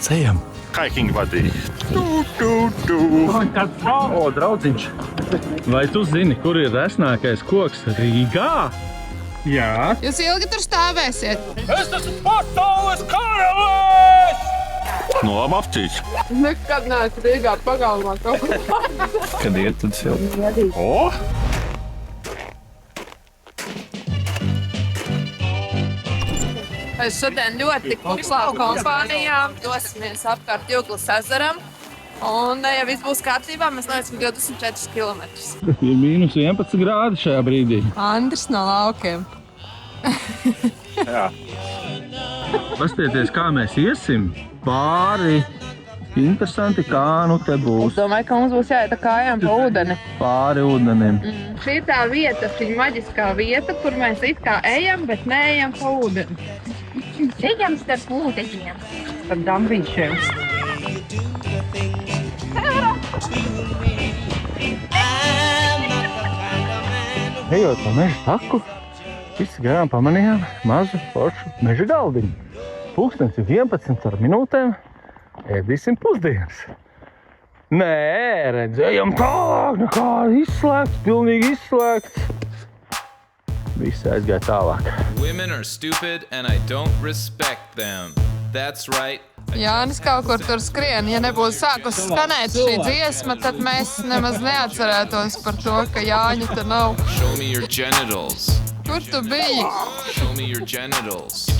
Kāpēc ejam? Hiking buddy. O, draudziņš. Vai tu zini, kur ir resnākais koks Rīgā? Jā. Jūs ilgi tur stāvēsiet? Es esmu pasaules karalis! Nu, labi apcīts. Nekad neesmu Rīgā pagalmā kaut ko. Kad iet, tad silti. O! Es šodien ļoti kukslāvu kompānijā. Dosimies apkārt Jūglas ezeram. Un, ja viss būs kārtībā, mēs noiesim 24 km. Ir mīnus 11 grādi šajā brīdī. Andris no laukiem. Jā. Pastieties, kā mēs iesim pāri. Interesanti, kā nu te būs. Es domāju, ka mums būs jāiet kājām pa ūdeni. Pāri ūdenim. Šī ir tā vieta, šī maģiskā vieta, kur mēs it kā ejam, bet neejam pa ūdeni. Ejam starp ūdeņiem. Par dambīšiem. Ejot pa meža taku, visi garām pamanījām mazu foršu meža galdiņu. Pulkstens ir 11 ar minūtēm, ēdīsim pusdienas. Nē, redzējām tālāk, nekā izslēgts, pilnīgi izslēgts. Visi aizgāja tālāk. Women are stupid and I don't respect them. That's right. Jānis kaut kur tur skrien. Ja nebūtu sākus skanēt šī dziesma, tad mēs nemaz neatcerētos par to, ka Jāņa te nav. Show me your genitals. Kur tu biji? Show me your genitals.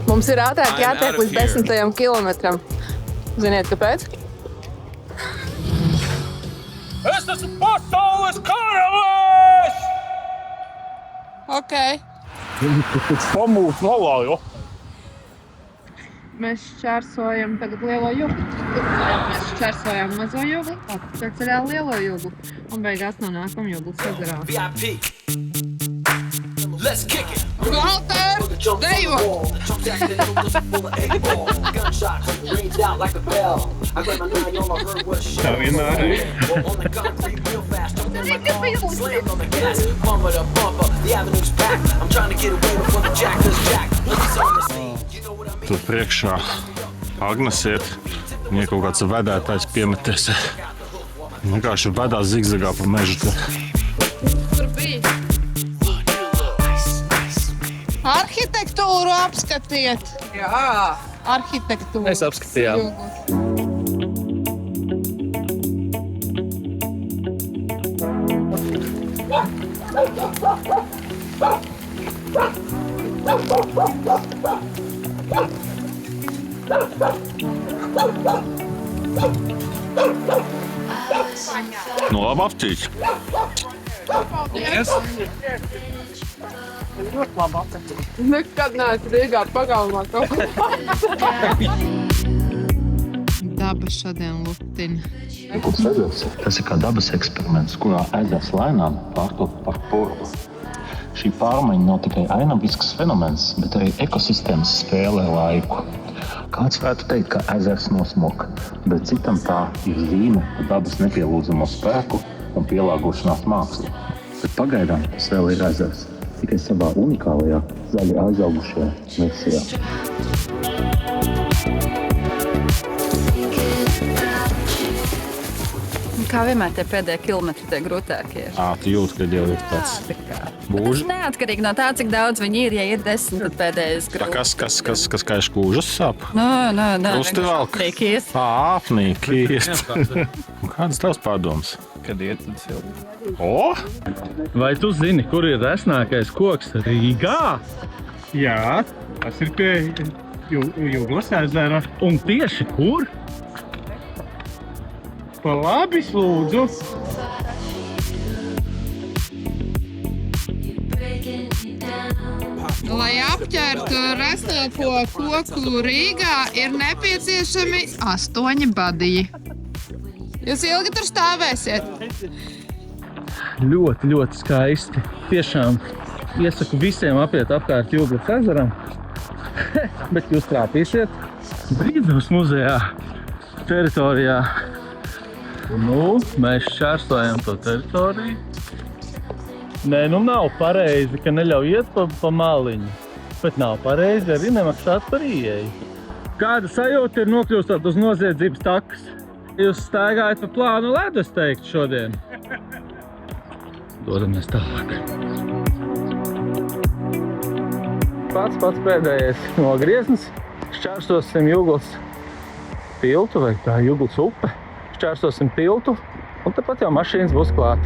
Mums ir ātrāk jātiek līdz 10. kilometram. Ziniet, kāpēc? Es esmu pasaules karalis! Ok. Pamūs malā, jo. Mēs šķērsojam tagad lielo juglu. Mēs šķērsojam mazo juglu, tad ceļā lielo juglu. Un beigās nonākam juglas ezerā. Walter, dejo! Tā vienmēr ir. Tur priekšā Agnes iet, viņai kaut kāds vedētājs piemeties. Vienkārši vedās zigzagā pa mežu. Tur bija. Arhitektūru apskatiet. Jā. Arhitektūru. Mēs apskatījām. Nu, labi apcīts. Nekad neesmu Rīgā pagalmā kaut ko. Daba šodien lutina. Tas ir kā dabas eksperiments, kurā ezers lēnām pārtop par purvu. Šī pārmaiņa nav tikai ainabisks fenomens, bet arī ekosistēmas spēlē laiku. Kāds varētu teikt, ka ezers nosmok, bet citam tā ir zīme par dabas nepielūdzamo spēku un pielāgošanās mākslu. Bet pagaidām tas vēl ir ezers, tikai savā unikālajā, zaļi aizaugušajā versijā. Kā vienmēr tie pēdējie kilometri tie grūtākie. Tu jūti, ka jau ir tāds būži. Neatkarīgi no tā, cik daudz viņi ir, ja ir 10, tad pēdējais grūti. Kas kaiš kūžas sāp? Nē. Krusti velk? Apnīkies. Apnīkies. Kādas tavs pārdomas? Kad iet, tad silti. O! Vai tu zini, kur ir resnākais koks Rīgā? Jā, tas ir pie Jūglas ezera. Un tieši kur? Pa labi, lūdzu. Lai apķertu resnāko koku Rīgā, ir nepieciešami 8 badiji. Jūs ilgi tur stāvēsiet? Ļoti, ļoti skaisti. Tiešām iesaku visiem apiet apkārt Jūglas ezeram. Bet jūs trāpīsiet Brīvības muzejā teritorijā. Nu, mēs šķērsojam to teritoriju. Nē, nu nav pareizi, ka neļauj iet pa maliņu. Bet nav pareizi arī nemaksāt par ieeju. Kāda sajūta ir nokļūstot uz noziedzības takas? Jūs staigājat pa plānu ledu, es teiktu, šodien. Dodamies tālāk. Pats pēdējais nogrieznis. Šķērsosim Juglas tiltu, vai tā Juglas upe. Šķērsosim tiltu, un tepat jau mašīnas būs klāt.